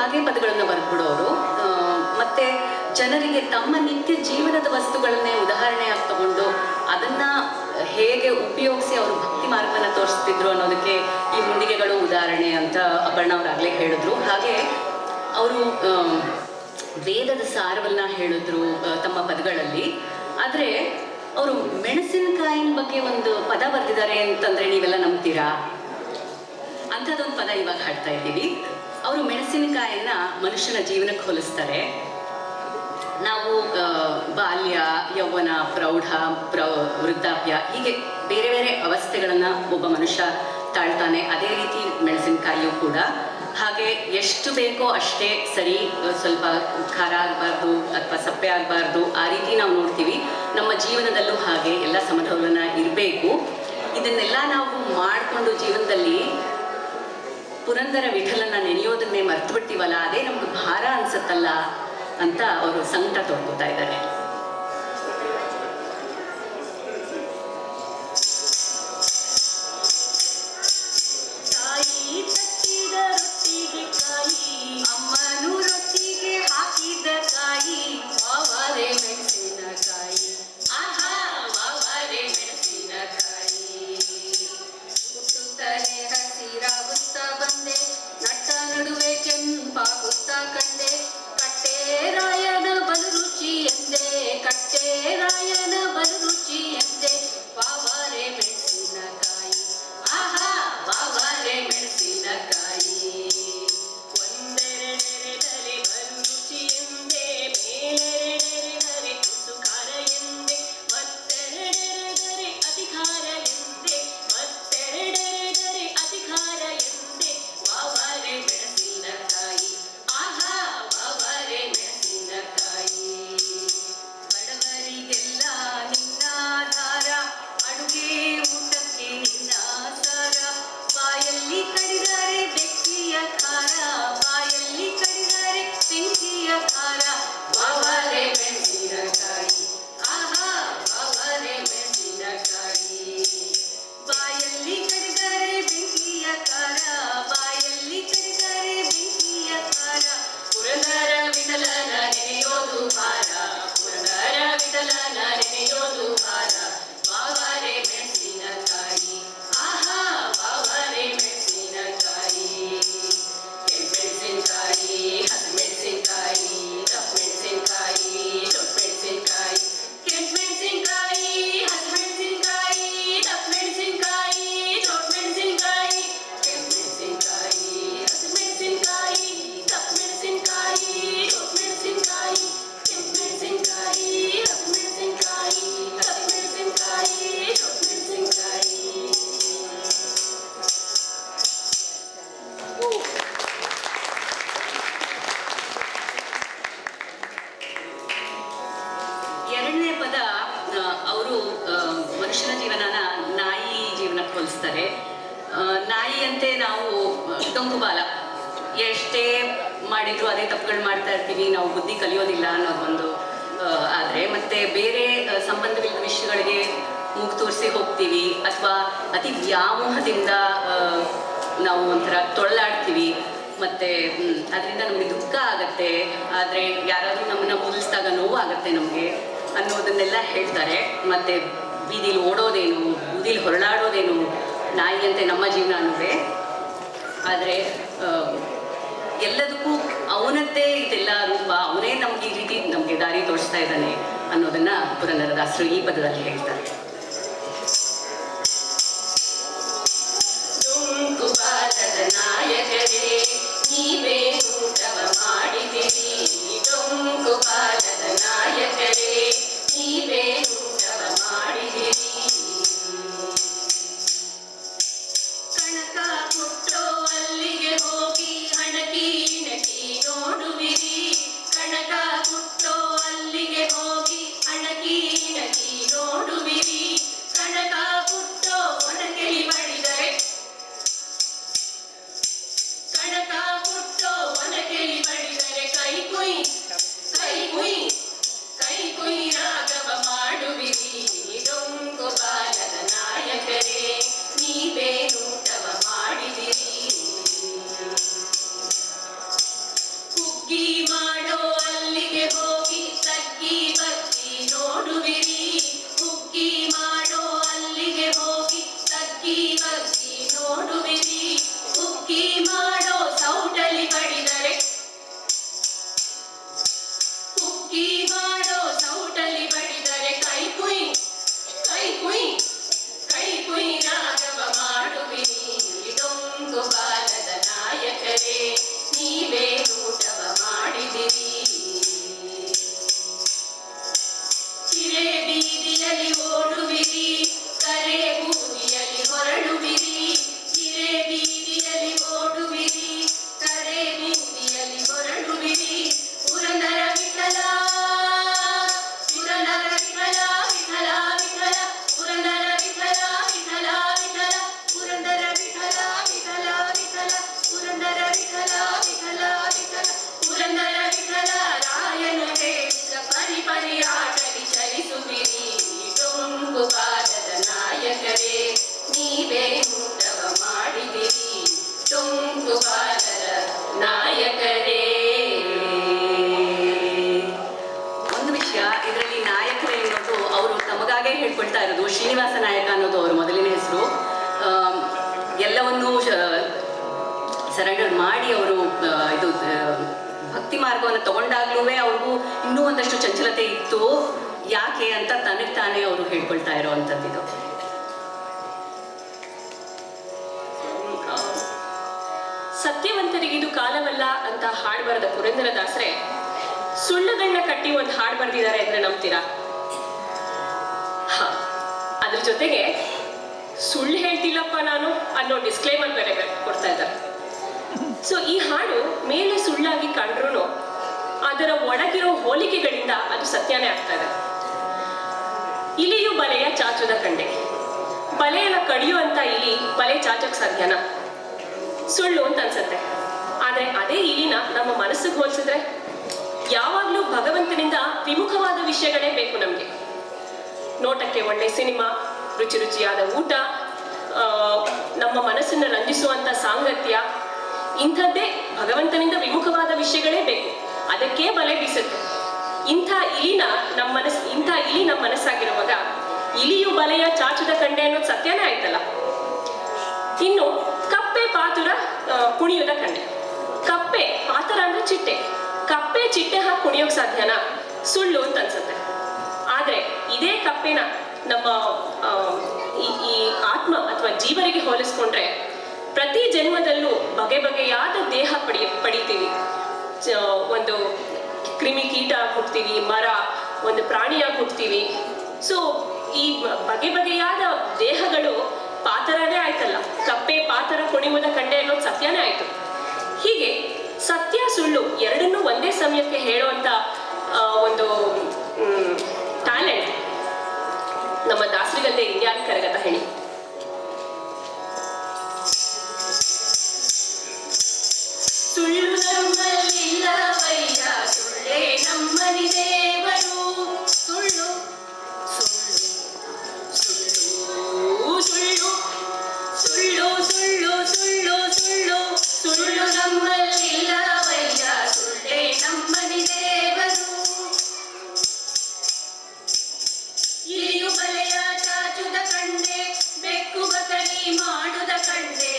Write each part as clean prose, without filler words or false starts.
ಹಾಗೆ ಪದಗಳನ್ನು ಬರೆದ್ಬಿಡೋರು. ಮತ್ತೆ ಜನರಿಗೆ ತಮ್ಮ ನಿತ್ಯ ಜೀವನದ ವಸ್ತುಗಳನ್ನೇ ಉದಾಹರಣೆಯಾಗಿ ತಗೊಂಡು ಅದನ್ನ ಹೇಗೆ ಉಪಯೋಗಿಸಿ ಅವರು ಭಕ್ತಿ ಮಾರ್ಗವನ್ನು ತೋರಿಸ್ತಿದ್ರು ಅನ್ನೋದಕ್ಕೆ ಈ ಮುಂಡಿಗೆಗಳು ಉದಾಹರಣೆ ಅಂತ ಅಪರ್ಣ ಅವರಾಗಲೇ ಹೇಳಿದ್ರು. ಹಾಗೆ ಅವರು ವೇದದ ಸಾರವನ್ನ ಹೇಳಿದ್ರು ತಮ್ಮ ಪದಗಳಲ್ಲಿ. ಆದರೆ ಅವರು ಮೆಣಸಿನಕಾಯಿನ ಬಗ್ಗೆ ಒಂದು ಪದ ಬರೆದಿದ್ದಾರೆ ಅಂತಂದ್ರೆ ನೀವೆಲ್ಲ ನಂಬ್ತೀರಾ? ಅಂಥದ್ದೊಂದು ಪದ ಇವಾಗ ಹಾಡ್ತಾ ಇದ್ದೀವಿ. ಅವರು ಮೆಣಸಿನಕಾಯನ್ನ ಮನುಷ್ಯನ ಜೀವನಕ್ಕೆ ಹೋಲಿಸ್ತಾರೆ. ನಾವು ಬಾಲ್ಯ, ಯೌವನ, ಪ್ರೌಢ, ವೃದ್ಧಾಪ್ಯ ಹೀಗೆ ಬೇರೆ ಬೇರೆ ಅವಸ್ಥೆಗಳನ್ನು ಒಬ್ಬ ಮನುಷ್ಯ ತಾಳ್ತಾನೆ. ಅದೇ ರೀತಿ ಮೆಣಸಿನಕಾಯಿಯು ಕೂಡ ಹಾಗೆ ಎಷ್ಟು ಬೇಕೋ ಅಷ್ಟೇ ಸರಿ, ಸ್ವಲ್ಪ ಖಾರ ಆಗಬಾರ್ದು ಅಥವಾ ಸಪ್ಪೆ ಆಗಬಾರ್ದು, ಆ ರೀತಿ ನಾವು ನೋಡ್ತೀವಿ. ನಮ್ಮ ಜೀವನದಲ್ಲೂ ಹಾಗೆ ಎಲ್ಲ ಸಮತೋಲನ ಇರಬೇಕು. ಇದನ್ನೆಲ್ಲ ನಾವು ಮಾಡಿಕೊಂಡು ಜೀವನದಲ್ಲಿ ಪುರಂದರ ವಿಠಲನ ನೆನೆಯೋದನ್ನೇ ಮರ್ತು ಬಿಡ್ತೀವಲ್ಲ, ಅದೇ ನಮ್ಗೆ ಭಾರ ಅನ್ಸತ್ತಲ್ಲ ಅಂತ ಅವರು ಸಂಕಟ ತೋಡ್ಕೋತಾ ಇದ್ದಾರೆ. ಅಮ್ಮನು ರೊಟ್ಟಿಗೆ ಹಾಕಿದ ಕಾಯಿ ವಾವರೆ ಮೆಣಸಿನಕಾಯಿ, ಆಹಾ ವಾವರೆ ಮೆಣಸಿನಕಾಯಿ. ಹುಟ್ಟುತ್ತಲೇ ಹಸಿರಾಗುತ್ತಾ ಬಂದೆ, ನಟ್ಟ ನಡುವೆ ಕೆಂಪಾಗುತ್ತಾ ಕಂಡೆ, ಕಟ್ಟೇರಾಯನ ಬಲು ರುಚಿ ಎಂದೆ, ಕಟ್ಟೇರಾಯನ ಬಲು ರುಚಿ ಎಂದೆ, ವಾವರೆ ಮೆಣಸಿನಕಾಯಿ, ಆಹಾ ವಾವರೆ ಮೆಣಸಿನಕಾಯಿ. ಒಂದೆರಡೆರಡರೆ ಬಲು ರುಚಿ ಎಂದೆ, ಮೇಲೆರಡೆರಡರೆ ತುಸು ಖಾರ ಎಂದೆ, ಮತ್ತೆರಡೆರಡರೆ ಅತಿ ಖಾರ ಎಂದೆ, ಮತ್ತೆರಡೆರಡರೆ ಅತಿ ಖಾರ ಎಂದೆ, ವಾವರೆ ಮೆಣಸಿನಕಾಯಿ, ಆಹಾ ವಾವರೆ ಮೆಣಸಿನಕಾಯಿ. ಬಡವರಿಗೆಲ್ಲ ನಿನ್ನ ದಾರ, ಅಡುಗೆ ಊಟಕ್ಕೆ ನಿನ್ನ ಸಾರ, ಬಾಯಲ್ಲಿ ಕಡಿದರೆ ಬೆಂಕಿಯ ಖಾರ, ಬಾಯಲ್ಲಿ ಕಡಿದರೆ ಬೆಂಕಿಯ ಖಾರ, ವಾವರೆ ಮೆಣಸಿನಕಾಯಿ, ಆಹಾ ವಾವರೆ ಮೆಣಸಿನಕಾಯಿ. ಬಾಯಲ್ಲಿ ಕಡಿದರೆ ಬೆಂಕಿಯ ಖಾರ, ಬಾಯಲ್ಲಿ ಕಡಿದರೆ ಬೆಂಕಿಯ ಖಾರ, ಪುರಂದರ ವಿಠಲನ ನೆನೆಯೋದು ಭಾರ, ಪುರಂದರ ವಿಠಲನ ನೆನೆಯೋದು ಭಾರ, ವಾವರೆ ಮೆಣಸಿನಕಾಯಿ, ಆಹಾ ವಾವರೆ ಮೆಣಸಿನಕಾಯಿ. ಕೆಂಪೆಣಸಿನಕಾಯಿ, ಹಸಿಮೆಣಸಿನಕಾಯಿ, ಕಪ್ಪಮೆಣಸಿನಕಾಯಿ, ದೊಡ್ಡಮೆಣಸಿನಕಾಯಿ, ಕೆಂಪಮೆಣಸಿನಕಾಯಿ, ಹಸಿಮೆಣಸಿನಕಾಯಿ, ದಪ್ಪಮೆಣಸಿನಕಾಯಿ, ದೊಡ್ಡಮೆಣಸಿನಕಾಯಿ, ಕೆಂಪಮೆಣಸಿನಕಾಯಿ, ಹಸಿಮೆಣಸಿನಕಾಯಿ, ದಪ್ಪಮೆಣಸಿನಕಾಯಿ, ದೊಡ್ಡಮೆಣಸಿನಕಾಯಿ, ಕೆಂಪಮೆಣಸಿನಕಾಯಿ, ಹಸಿಮೆಣಸಿನಕಾಯಿ, ದಪ್ಪಮೆಣಸಿನಕಾಯಿ, ದೊಡ್ಡಮೆಣಸಿನಕಾಯಿ. ಎರಡನೇ ಪದ, ಅವರು ಮನುಷ್ಯನ ಜೀವನನ ನಾಯಿ ಜೀವನಕ್ಕೆ ಹೋಲಿಸ್ತಾರೆ. ನಾಯಿಯಂತೆ ನಾವು ಡೊಂಕುಬಾಲ, ಎಷ್ಟೇ ಮಾಡಿದ್ರು ಅದೇ ತಪ್ಪುಗಳು ಮಾಡ್ತಾ ಇರ್ತೀವಿ, ನಾವು ಬುದ್ಧಿ ಕಲಿಯೋದಿಲ್ಲ ಅನ್ನೋದೊಂದು. ಆದರೆ ಮತ್ತೆ ಬೇರೆ ಸಂಬಂಧವಿಲ್ಲದ ವಿಷಯಗಳಿಗೆ ಮೂಗು ತೋರಿಸಿ ಹೋಗ್ತೀವಿ, ಅಥವಾ ಅತಿ ವ್ಯಾಮೋಹದಿಂದ ನಾವು ಒಂಥರ ತೊಳಲಾಡ್ತೀವಿ, ಮತ್ತು ಅದರಿಂದ ನಮಗೆ ದುಃಖ ಆಗತ್ತೆ. ಆದರೆ ಯಾರಾದರೂ ನಮ್ಮನ್ನು ಮುಗಿಸ್ದಾಗ ನೋವಾಗತ್ತೆ ನಮಗೆ ಅನ್ನೋದನ್ನೆಲ್ಲ ಹೇಳ್ತಾರೆ. ಮತ್ತು ಬೀದಿಲಿ ಓಡೋದೇನು, ಬೂದಿಲಿ ಹೊರಳಾಡೋದೇನು, ನಾಯಿಯಂತೆ ನಮ್ಮ ಜೀವನ ಅನ್ನೋದೇ. ಆದರೆ ಎಲ್ಲದಕ್ಕೂ ಅವನದ್ದೇ ಇದೆಲ್ಲ ರೂಪ, ಅವನೇ ನಮ್ಗೆ ಈ ರೀತಿ ನಮಗೆ ದಾರಿ ತೋರಿಸ್ತಾ ಇದ್ದಾನೆ ಅನ್ನೋದನ್ನ ಪುರಂದರದಾಸರು ಈ ಪದದಲ್ಲಿ ಹೇಳ್ತಾರೆ. ಡೊಂಕುಬಾಲದ ನಾಯಕರೇ ನೀವೇ ಊಟವ ಮಾಡಿದಿರಿ, ಡೊಂಕುಬಾಲದ ನಾಯಕರೇ ನೀವೇ ಊಟವ ಮಾಡಿದಿರಿ. ಕಣಕ ಕೊಟ್ಟೋ ಅಲ್ಲಿಗೆ ಹೋಗಿ ಹಣಕಿ ಇಣಕಿ ನೋಡುವಿರಿ, ಕಣಕ ಕೊಟ್ಟೋ ಅಲ್ಲಿಗೆ ಹೋಗಿ ಹಣಕಿ ಇಣಕಿ ನೋಡುವಿರಿ, ಕಣಕ ಕೊಟ್ಟೋ ಒಣಕೆಲಿ ಬಡಿದರೆ, ಕಣಕ ಕೊಟ್ಟೋ ಒಣಕೆಲಿ ಬಡಿದರೆ ಕೈ ಕುಯ್ ಕೈ ಕುಯ್ ಕೈ ಕುಯ್ ರಾಗವ ಮಾಡುವಿರಿ, ಡೊಂಕು ನೀವೇ ಊಟವ ಮಾಡಿದಿರಿ ಟೊಂಕು ಬಾಲದ ನಾಯಕರೇ. ಒಂದು ವಿಷಯ ಇದರಲ್ಲಿ ನಾಯಕರೇ ಅನ್ನೋದು ಅವರು ತಮಗಾಗೆ ಹೇಳ್ಕೊಳ್ತಾ ಇರೋದು. ಶ್ರೀನಿವಾಸ ನಾಯಕ ಅನ್ನೋದು ಅವರು ಮೊದಲಿನ ಹೆಸರು. ಎಲ್ಲವನ್ನೂ ಸರೆಂಡರ್ ಮಾಡಿ ಅವರು ಇದು ಭಕ್ತಿ ಮಾರ್ಗವನ್ನು ತಗೊಂಡಾಗ್ಲೂ ಅವ್ರಿಗೂ ಇನ್ನೂ ಒಂದಷ್ಟು ಚಂಚಲತೆ ಇತ್ತು. ಯಾಕೆ ಅಂತ ತನಗೆ ತಾನೇ ಅವರು ಹೇಳ್ಕೊಳ್ತಾ ಇರೋವಂಥದ್ದು. ಸತ್ಯವಂತರಿಗಿದು ಕಾಲವಲ್ಲ ಅಂತ ಹಾಡು ಬರೆದ ಪುರಂದರದಾಸರೇ ಸುಳ್ಳುಗಳನ್ನ ಕಟ್ಟಿ ಒಂದು ಹಾಡು ಬರೆದಿದ್ದಾರೆ ಅಂದ್ರೆ ನಂಬ್ತೀರಾ? ಅದ್ರ ಜೊತೆಗೆ ಸುಳ್ಳು ಹೇಳ್ತಿಲ್ಲಪ್ಪ ನಾನು ಅನ್ನೋ ಡಿಸ್ಕ್ಲೇಮರ್ ಬೇರೆ ಕೊಡ್ತಾ ಇದ್ದಾರೆ. ಸೊ ಈ ಹಾಡು ಮೇಲೆ ಸುಳ್ಳಾಗಿ ಕಂಡ್ರು ಅದರ ಒಳಗಿರೋ ಹೋಲಿಕೆಗಳಿಂದ ಅದು ಸತ್ಯನೇ ಆಗ್ತಾ ಇದೆ. ಇಲಿಯು ಬಲೆಯ ಚಾಚುದ ಕಂಡೆ. ಬಲೆಯನ್ನ ಕಡಿಯುವಂತ ಇಲಿ ಬಲೆ ಚಾಚಕ್ ಸಾಧ್ಯನಾ? ಸುಳ್ಳು ಅಂತ ಅನ್ಸತ್ತೆ. ಆದ್ರೆ ಅದೇ ಇಲಿನ ನಮ್ಮ ಮನಸ್ಸಿಗೆ ಹೋಲಿಸಿದ್ರೆ ಯಾವಾಗ್ಲೂ ಭಗವಂತನಿಂದ ವಿಮುಖವಾದ ವಿಷಯಗಳೇ ಬೇಕು ನಮ್ಗೆ. ನೋಟಕ್ಕೆ ಒಳ್ಳೆ ಸಿನಿಮಾ, ರುಚಿ ರುಚಿಯಾದ ಊಟ, ನಮ್ಮ ಮನಸ್ಸನ್ನ ರಂಜಿಸುವಂತ ಸಾಂಗತ್ಯ, ಇಂಥದ್ದೇ ಭಗವಂತನಿಂದ ವಿಮುಖವಾದ ವಿಷಯಗಳೇ ಬೇಕು. ಅದಕ್ಕೆ ಬಲೆ ಬೀಸುತ್ತೆ. ಇಂಥ ಇಲಿ ನಮ್ಮ ಮನಸ್ಸಾಗಿರುವಾಗ ಇಲಿಯು ಬಲೆಯ ಚಾಚುದ ಕಂಡೆ ಅನ್ನೋದು ಸತ್ಯನೇ ಆಯ್ತಲ್ಲ. ಇನ್ನು ಕಪ್ಪೆ ಪಾತುರ ಕುಣಿಯುದ ಕಂಡೆ. ಕಪ್ಪೆ ಪಾತರ ಅಂದ್ರೆ ಚಿಟ್ಟೆ. ಕಪ್ಪೆ ಚಿಟ್ಟೆ ಹಾಕಿ ಕುಣಿಯೋಕ್ ಸಾಧ್ಯನಾ? ಸುಳ್ಳು ಅಂತ ಅನ್ಸುತ್ತೆ. ಆದ್ರೆ ಇದೇ ಕಪ್ಪೆನ ನಮ್ಮ ಈ ಆತ್ಮ ಅಥವಾ ಜೀವರಿಗೆ ಹೋಲಿಸ್ಕೊಂಡ್ರೆ ಪ್ರತಿ ಜನ್ಮದಲ್ಲೂ ಬಗೆ ಬಗೆಯಾದ ದೇಹ ಪಡಿತೀವಿ. ಒಂದು ಕ್ರಿಮಿ ಕೀಟ ಆಗಿ ಹುಡ್ತೀವಿ, ಮರ, ಒಂದು ಪ್ರಾಣಿಯಾಗಿ ಹುಡ್ತೀವಿ. ಸೊ ಈ ಬಗೆ ಬಗೆಯಾದ ದೇಹಗಳು ಪಾತರನೇ ಆಯ್ತಲ್ಲ. ಕಪ್ಪೆ ಪಾತರ ಕುಣಿಯುವುದ ಕಂಡೆ ಅನ್ನೋದು ಸತ್ಯನೇ ಆಯ್ತು. ಹೀಗೆ ಸತ್ಯ ಸುಳ್ಳು ಎರಡನ್ನೂ ಒಂದೇ ಸಮಯಕ್ಕೆ ಹೇಳುವಂತ ಒಂದು ಟ್ಯಾಲೆಂಟ್ ನಮ್ಮ ದಾಸರಿಗಲ್ಲದೆ ಇನ್ಯಾರು ಕರಗತ ಹೇಳಿ. ಸುಳ್ಳು ನಮ್ಮಲ್ಲಿಲ್ಲವಯ್ಯ ಸುಳ್ಳೇ ನಮ್ಮನಿ ದೇವರು. ಸುಳ್ಳು ಸುಳ್ಳು ಸುಳ್ಳು ಸುಳ್ಳು ಸುಳ್ಳು ಸುಳ್ಳು ಸುಳ್ಳು ಸುಳ್ಳು ಸುಳ್ಳು ನಮ್ಮಲ್ಲಿಲ್ಲವಯ್ಯ ಸುಳ್ಳೇ ನಮ್ಮನಿ ದೇವರು. ಇಲಿಯು ಬಲೆಯ ಚಾಚುದ ಕಂಡೆ ಬೆಕ್ಕು ಬಕರಿ ಮಾಡುದ ಕಂಡೆ.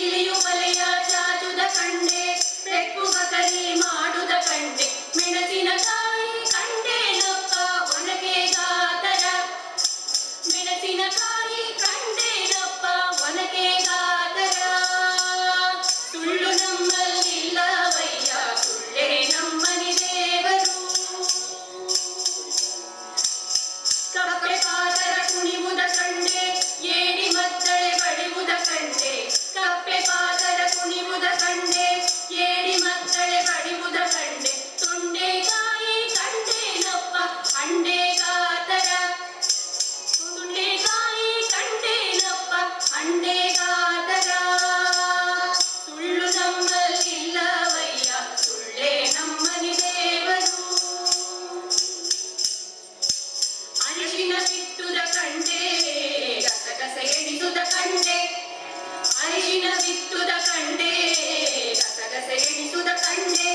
ಇಲಿಯು ಬಲೆಯ ಚಾಚುದ ಕಂಡೆ ಬೆಕ್ಕು ಬಕರಿ ಮಾಡುದ ಕಂಡೆ. ಮೆಣಸಿನಕಾಯಿ ಕಂಡೇನಪ್ಪ ಒಣಗೆ ಗಾತರ. ಮೆಣಸಿನಕಾಯಿ ಕಂಡೇನಪ್ಪ ಒಣಗೆ ಗಾತರ. ಸುಳ್ಳು ನಮ್ಮಲ್ಲಿಲ್ಲವಯ್ಯ ಸುಳ್ಳೇ ನಮ್ಮನಿ ದೇವರು. ಕಪ್ಪೆ ಪಾದರ ಕುಣಿಯುವುದ ಕಂಡೆ ಏಡಿ ಮದ್ದಳೆ ಬಡಿಯುವುದ ಕಂಡೆ. ಕಪ್ಪೆ ಪಾದರ ಕುಣಿಯುವುದ ಕಂಡೆ ಏಡಿ ಮದ್ದಳೆ ಬಡಿಯುವುದ ಕಂಡೆ. ತೊಂಡೆಕಾಯಿ ಕಂಡೇನಪ್ಪ ಹಂಡೆ ಗಾತರ. ತೊಂಡೆಕಾಯಿ ಕಂಡೇನಪ್ಪ ಹಂಡೆ ಗಾತರ. ಸುಳ್ಳು ನಮ್ಮಲ್ಲಿಲ್ಲವಯ್ಯ ಸುಳ್ಳೇ ನಮ್ಮನಿ ದೇವರು. ಅರಿಶಿನ ಬಿತ್ತುದ ಕಂಡೆ ಗಸಗಸ ಎಣಿಸುದ ಕಂಡೆ. ಅರಿಶಿನ ಬಿತ್ತುದ ಕಂಡೆ ಗಸಗಸ ಎಣಿಸುದ ಕಂಡೆ.